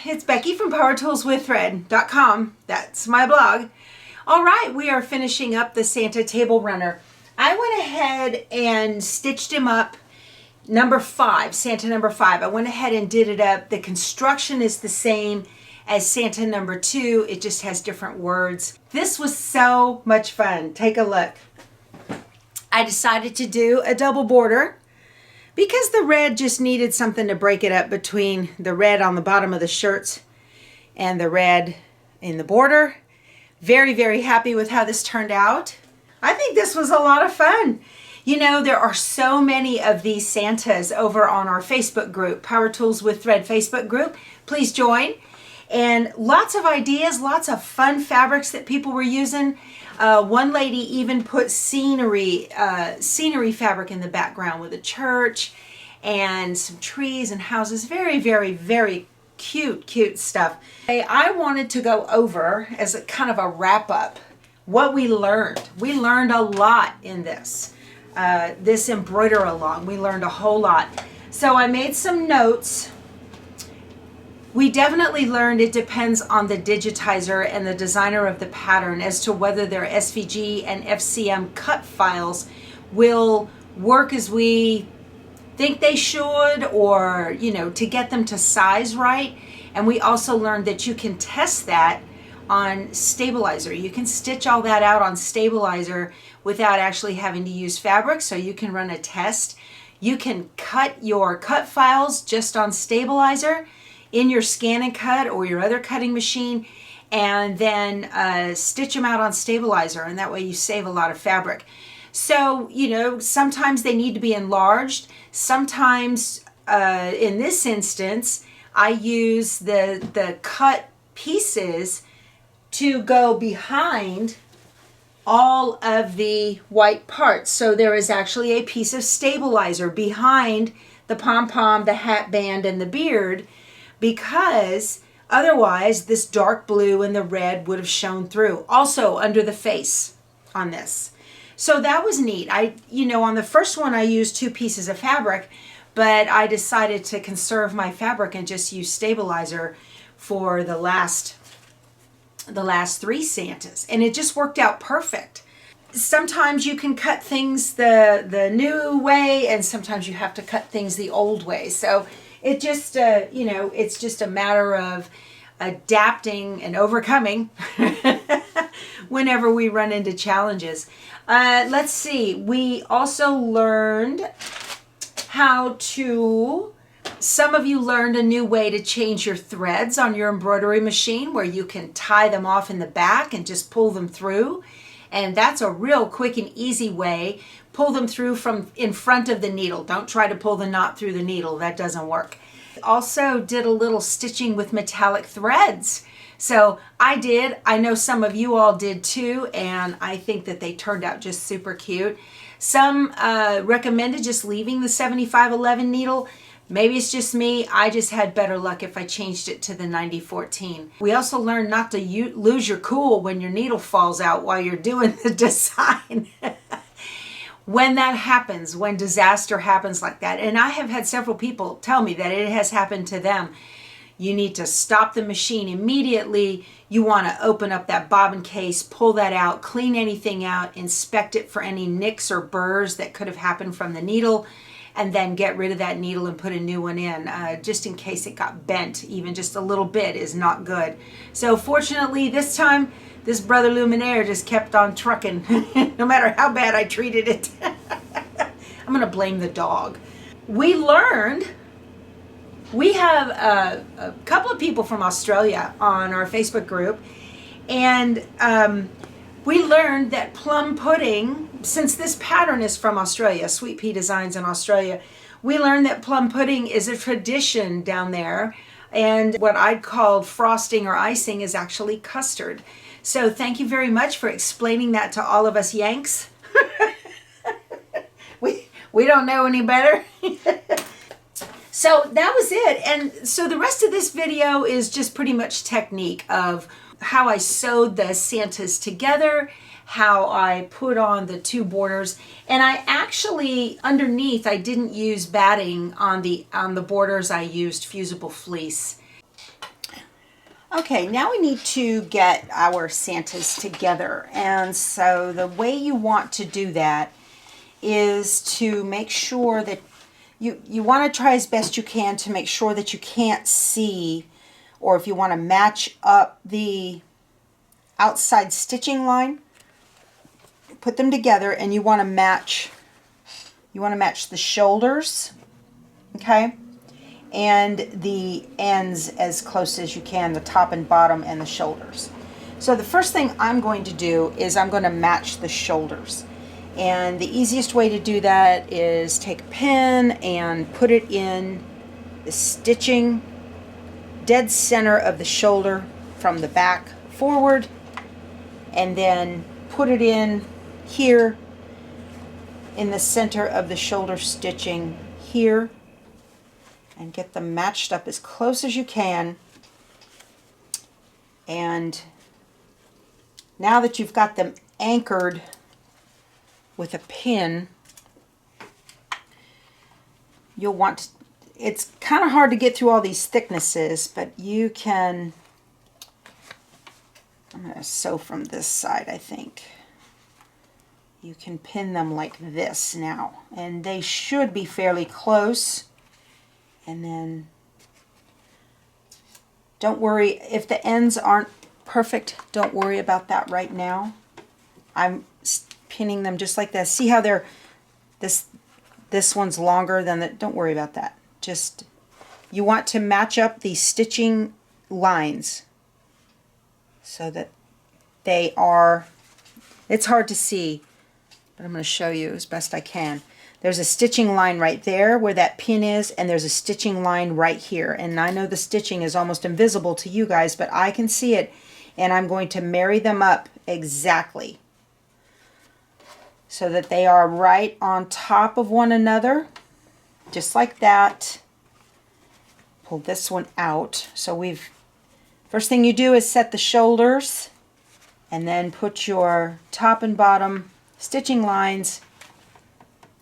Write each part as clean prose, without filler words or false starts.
it's Becky from powertoolswiththread.com. That's my blog. All right, we are finishing up the Santa Table Runner. I went ahead and stitched him up number 5, Santa number 5. I went ahead and did it up. The construction is the same as Santa number 2. It just has different words. This was so much fun. Take a look. I decided to do a double border because the red just needed something to break it up between the red on the bottom of the shirts and the red in the border. Very, very happy with how this turned out. I think this was a lot of fun. You know, there are so many of these Santas over on our Facebook group, Power Tools with Thread Facebook group. Please join. And lots of ideas, lots of fun fabrics that people were using. One lady even put scenery fabric in the background with a church and some trees and houses. Very, very, very cute stuff. I wanted to go over, as a kind of a wrap up, what we learned. We learned a lot in this Embroider-along. We learned a whole lot. So I made some notes. We definitely learned it depends on the digitizer and the designer of the pattern as to whether their SVG and FCM cut files will work as we think they should, or, you know, to get them to size right. And we also learned that you can test that on stabilizer. You can stitch all that out on stabilizer without actually having to use fabric, so you can run a test. You can cut your cut files just on stabilizer in your scan and cut or your other cutting machine, and then stitch them out on stabilizer, and that way you save a lot of fabric. So, you know, sometimes they need to be enlarged. Sometimes, in this instance, I use the cut pieces to go behind all of the white parts. So there is actually a piece of stabilizer behind the pom-pom, the hat band, and the beard, because otherwise this dark blue and the red would have shown through. Also under the face on this. So that was neat. You know, on the first one I used 2 pieces of fabric, but I decided to conserve my fabric and just use stabilizer for the last 3 Santas, and it just worked out perfect. Sometimes you can cut things the new way, and sometimes you have to cut things the old way. So it just, you know, it's just a matter of adapting and overcoming whenever we run into challenges. Let's see. We also learned how to, some of you learned a new way to change your threads on your embroidery machine, where you can tie them off in the back and just pull them through. And that's a real quick and easy way. Pull them through from in front of the needle. Don't try to pull the knot through the needle. That doesn't work. Also did a little stitching with metallic threads. So I did. I know some of you all did too, and I think that they turned out just super cute. Some recommended just leaving the 7511 needle. Maybe it's just me. I just had better luck if I changed it to the 9014. We also learned not to lose your cool when your needle falls out while you're doing the design. When that happens, when disaster happens like that, and I have had several people tell me that it has happened to them, you need to stop the machine immediately. You want to open up that bobbin case, pull that out, clean anything out, inspect it for any nicks or burrs that could have happened from the needle, and then get rid of that needle and put a new one in, just in case it got bent. Even just a little bit is not good. So fortunately this time, this Brother Luminaire just kept on trucking, no matter how bad I treated it. I'm gonna blame the dog. We learned, we have a couple of people from Australia on our Facebook group, and we learned that plum pudding, since this pattern is from Australia, Sweet Pea Designs in Australia, we learned that plum pudding is a tradition down there, and what I'd called frosting or icing is actually custard. So thank you very much for explaining that to all of us Yanks. We don't know any better. So that was it. And so the rest of this video is just pretty much technique of how I sewed the Santas together, how I put on the 2 borders, and I actually, underneath, I didn't use batting on the borders. I used fusible fleece. Okay, now we need to get our Santas together. And so the way you want to do that is to make sure that you want to try as best you can to make sure that you can't see, or if you want to match up the outside stitching line, put them together, and you want to match the shoulders, okay, and the ends as close as you can, the top and bottom and the shoulders. So the first thing I'm going to do is I'm going to match the shoulders. And the easiest way to do that is take a pin and put it in the stitching dead center of the shoulder from the back forward, and then put it in here in the center of the shoulder stitching here, and get them matched up as close as you can. And now that you've got them anchored with a pin, you'll want to, it's kind of hard to get through all these thicknesses, but you can, I'm going to sew from this side, I think. You can pin them like this now, and they should be fairly close. And then don't worry if the ends aren't perfect, don't worry about that right now. I'm pinning them just like this. See how they're, this one's longer than the, don't worry about that. Just, you want to match up the stitching lines so that they are, it's hard to see, but I'm going to show you as best I can. There's a stitching line right there where that pin is, and there's a stitching line right here. And I know the stitching is almost invisible to you guys, but I can see it, and I'm going to marry them up exactly so that they are right on top of one another, just like that. Pull this one out. So we've, first thing you do is set the shoulders, and then put your top and bottom stitching lines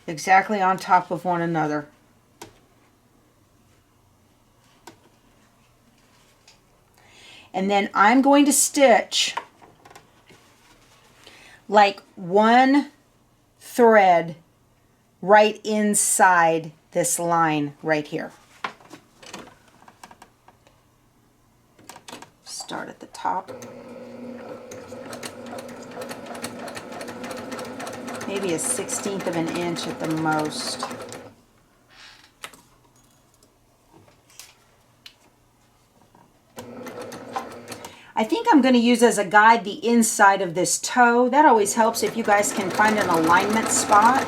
exactly on top of one another. And then I'm going to stitch like one thread right inside this line right here. Start at the top. Maybe 1/16 of an inch at the most. I think I'm going to use as a guide the inside of this toe. That always helps if you guys can find an alignment spot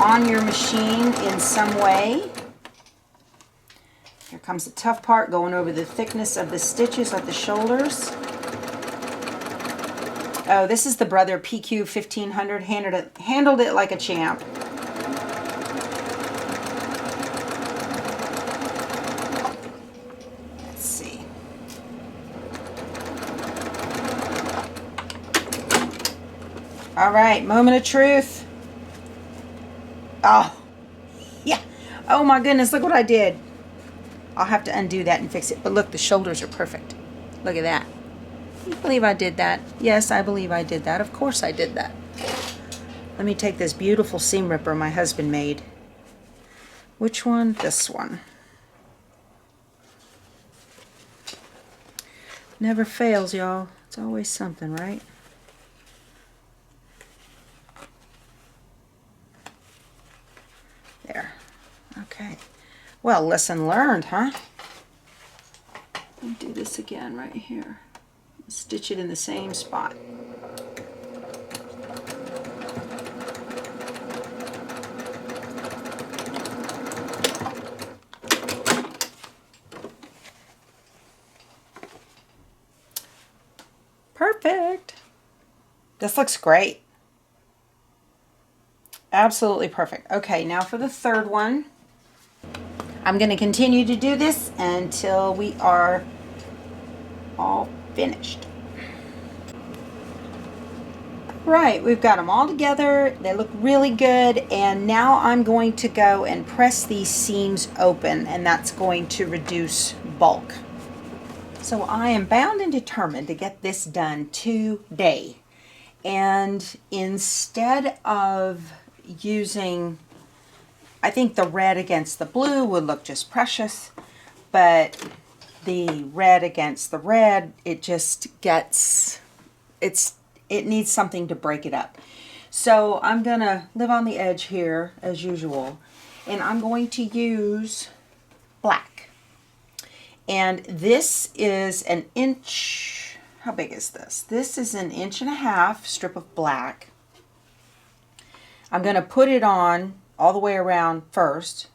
on your machine in some way. Here comes the tough part, going over the thickness of the stitches at the shoulders. Oh, this is the Brother PQ 1500. Handled it like a champ. Let's see. All right, moment of truth. Oh, yeah. Oh my goodness, look what I did. I'll have to undo that and fix it. But look, the shoulders are perfect. Look at that. You believe I did that? Yes, I believe I did that. Of course I did that. Let me take this beautiful seam ripper my husband made. Which one? This one. Never fails, y'all. It's always something, right? There. Okay. Well, lesson learned, huh? Let me do this again right here. Stitch it in the same spot. Perfect. This looks great. Absolutely perfect. Okay, now for the third one. I'm going to continue to do this until we are all finished. Right, we've got them all together. They look really good, and now I'm going to go and press these seams open, and that's going to reduce bulk. So I am bound and determined to get this done today. And instead of using, I think the red against the blue would look just precious, but the red against the red, it just gets, it needs something to break it up. So I'm gonna live on the edge here as usual, and I'm going to use black. And this is an inch, how big is this? This is an 1.5 inch strip of black. I'm gonna put it on all the way around first,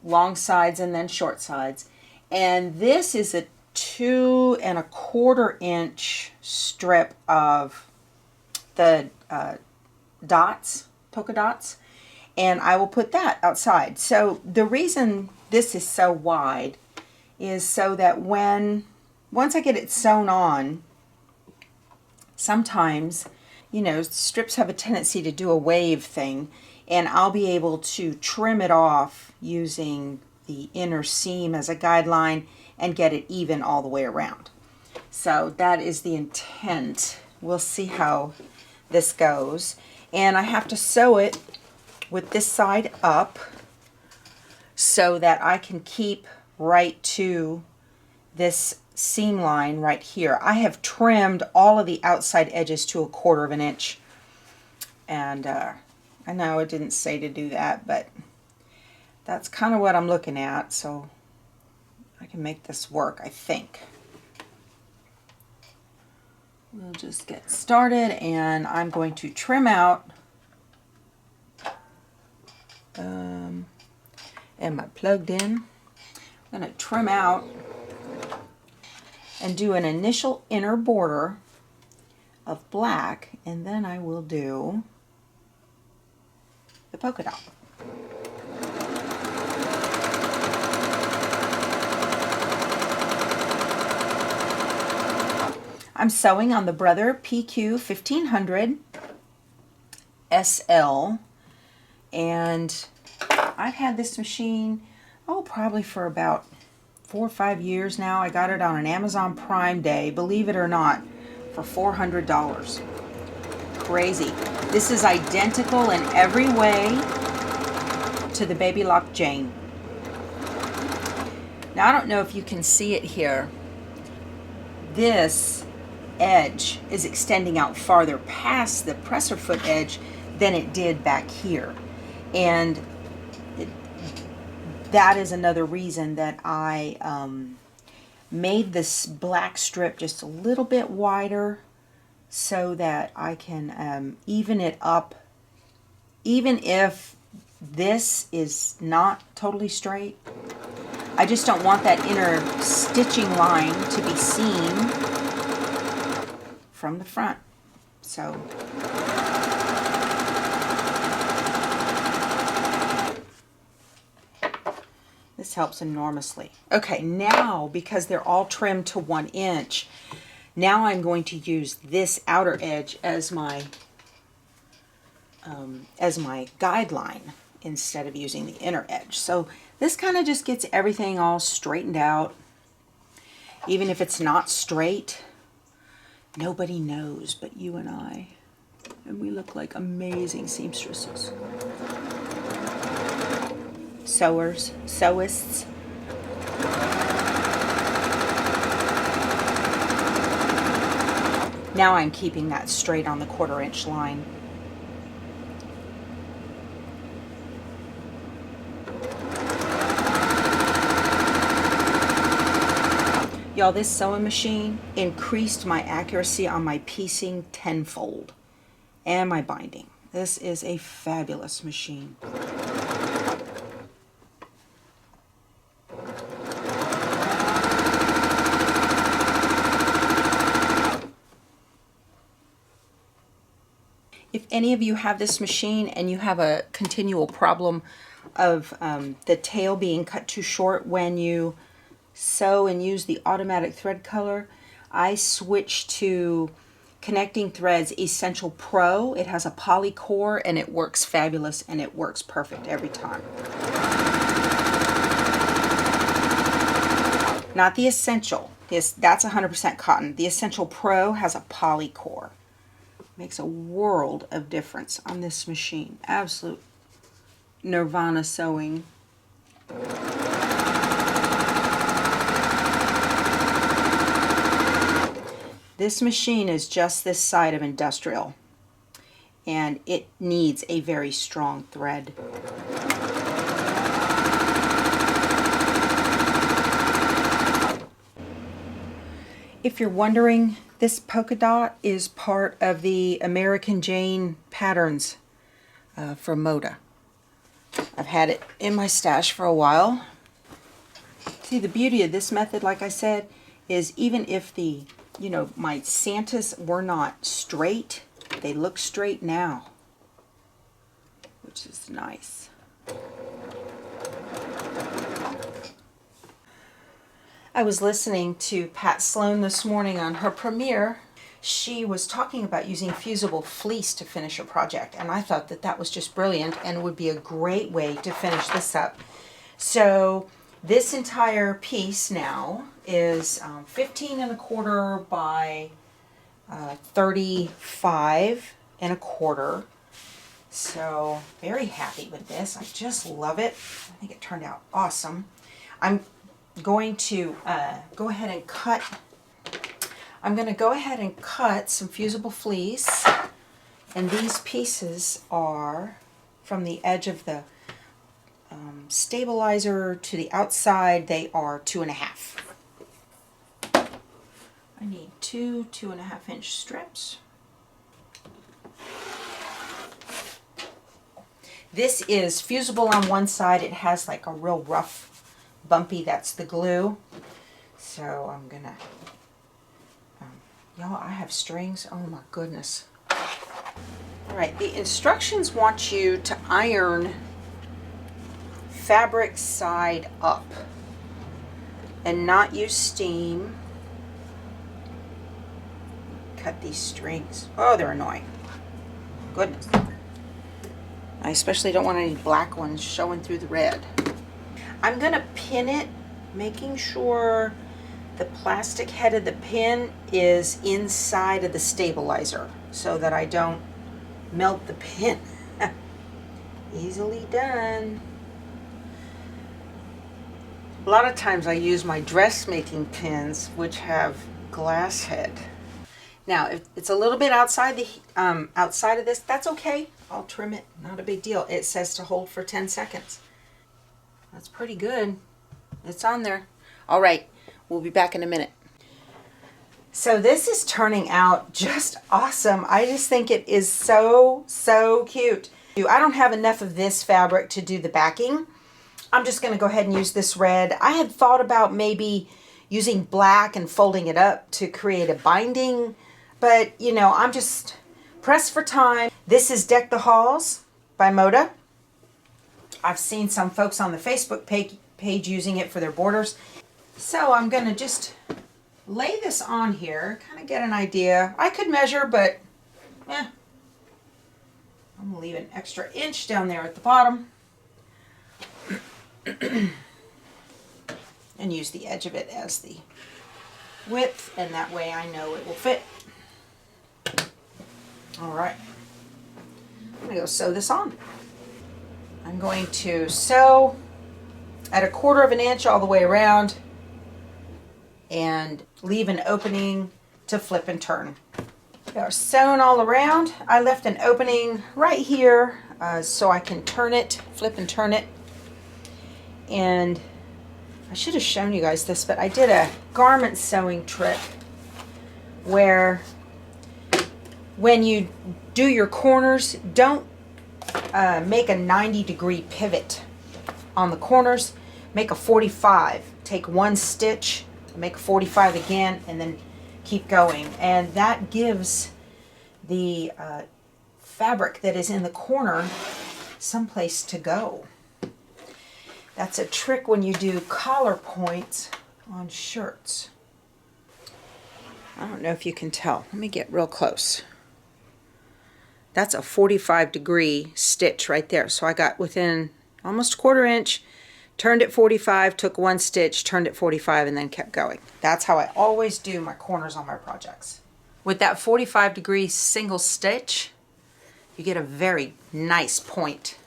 long sides and then short sides. And this is a 2¼ inch strip of the dots, polka dots, and I will put that outside. So the reason this is so wide is so that once I get it sewn on, sometimes, you know, strips have a tendency to do a wave thing, and I'll be able to trim it off using the inner seam as a guideline and get it even all the way around. So that is the intent. We'll see how this goes. And I have to sew it with this side up so that I can keep right to this seam line right here. I have trimmed all of the outside edges to 1/4 inch. And I know it didn't say to do that, but that's kind of what I'm looking at. So I can make this work, I think. We'll just get started, and I'm going to trim out, am I plugged in? I'm going to trim out and do an initial inner border of black, and then I will do the polka dot. I'm sewing on the Brother PQ 1500 SL, and I've had this machine, probably for about 4 or 5 years now. I got it on an Amazon Prime Day, believe it or not, for $400. Crazy. This is identical in every way to the Baby Lock Jane. Now, I don't know if you can see it here. This edge is extending out farther past the presser foot edge than it did back here, and that is another reason that I made this black strip just a little bit wider so that I can even it up, even if this is not totally straight. I just don't want that inner stitching line to be seen from the front. So this helps enormously. Okay, now because they're all trimmed to 1 inch, now I'm going to use this outer edge as my guideline instead of using the inner edge. So this kind of just gets everything all straightened out. Even if it's not straight, nobody knows but you and I. And we look like amazing seamstresses. Sewers, sewists. Now I'm keeping that straight on the 1/4 inch line. Y'all, this sewing machine increased my accuracy on my piecing tenfold and my binding. This is a fabulous machine. If any of you have this machine and you have a continual problem of the tail being cut too short when you sew and use the automatic thread color, I switched to Connecting Threads Essential Pro. It has a poly core and it works fabulous, and it works perfect every time. Not the Essential, That's 100% cotton. The Essential Pro has a poly core. Makes a world of difference on this machine. Absolute nirvana sewing. This machine is just this side of industrial, and it needs a very strong thread. If you're wondering, this polka dot is part of the American Jane patterns from Moda. I've had it in my stash for a while. See, the beauty of this method, like I said, is even if the, my Santas were not straight, they look straight now, which is nice. I was listening to Pat Sloan this morning on her premiere. She was talking about using fusible fleece to finish a project, and I thought that that was just brilliant and would be a great way to finish this up. So this entire piece now is 15 and a quarter by 35 and a quarter. So very happy with this. I just love it. I think it turned out awesome. I'm going to go ahead and cut. I'm going to go ahead and cut some fusible fleece, and these pieces are from the edge of the stabilizer to the outside. They are 2.5. I need two 2.5-inch strips. This is fusible on one side. It has like a real rough bumpy, that's the glue. So I'm gonna, y'all, I have strings, oh my goodness. All right, the instructions want you to iron fabric side up and not use steam. Cut these strings. Oh, they're annoying. Goodness. I especially don't want any black ones showing through the red. I'm going to pin it, making sure the plastic head of the pin is inside of the stabilizer so that I don't melt the pin. Easily done. A lot of times I use my dressmaking pins, which have glass head. Now, if it's a little bit outside of this, that's okay. I'll trim it, not a big deal. It says to hold for 10 seconds. That's pretty good. It's on there. All right, we'll be back in a minute. So this is turning out just awesome. I just think it is so, so cute. I don't have enough of this fabric to do the backing. I'm just going to go ahead and use this red. I had thought about maybe using black and folding it up to create a binding, but I'm just pressed for time. This is Deck the Halls by Moda. I've seen some folks on the Facebook page using it for their borders. So I'm going to just lay this on here, kind of get an idea. I could measure, but I'm going to leave an extra inch down there at the bottom. And use the edge of it as the width, and that way I know it will fit. All right. I'm going to go sew this on. I'm going to sew at 1/4 inch all the way around and leave an opening to flip and turn. They're sewn all around. I left an opening right here so I can turn it, flip and turn it. And I should have shown you guys this, but I did a garment sewing trick where when you do your corners, don't make a 90-degree pivot on the corners. Make a 45. Take one stitch, make a 45 again, and then keep going. And that gives the fabric that is in the corner someplace to go. That's a trick when you do collar points on shirts. I don't know if you can tell. Let me get real close. That's a 45-degree stitch right there. So I got within almost 1/4 inch turned at 45, took one stitch, turned at 45, and then kept going. That's how I always do my corners on my projects. With that 45-degree single stitch, you get a very nice point.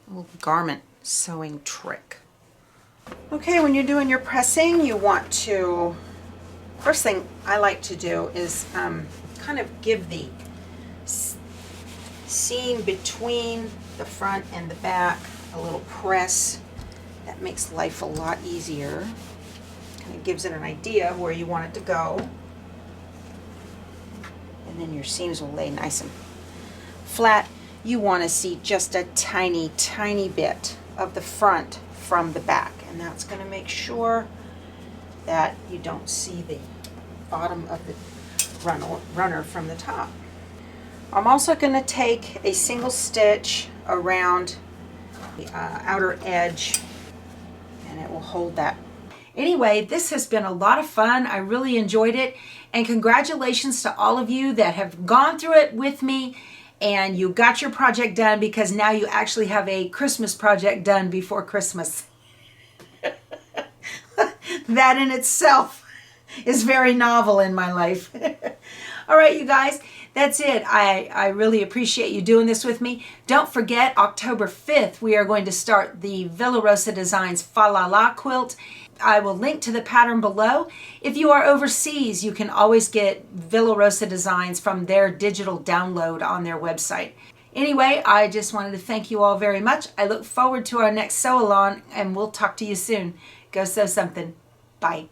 A little garment sewing trick. Okay, when you're doing your pressing, you want to, first thing I like to do is kind of give the seam between the front and the back a little press. That makes life a lot easier. Kind of gives it an idea of where you want it to go. And then your seams will lay nice and flat. You want to see just a tiny, tiny bit of the front from the back. And that's going to make sure that you don't see the bottom of the runner from the top. I'm also going to take a single stitch around the outer edge, and it will hold that. Anyway, this has been a lot of fun. I really enjoyed it, and congratulations to all of you that have gone through it with me and you got your project done, because now you actually have a Christmas project done before Christmas. That in itself is very novel in my life. All right, you guys, that's it. I really appreciate you doing this with me. Don't forget, October 5th, we are going to start the Villa Rosa Designs Fa La La quilt. I will link to the pattern below. If you are overseas, you can always get Villa Rosa Designs from their digital download on their website. Anyway, I just wanted to thank you all very much. I look forward to our next sew along, and we'll talk to you soon. Go sew something. Bye.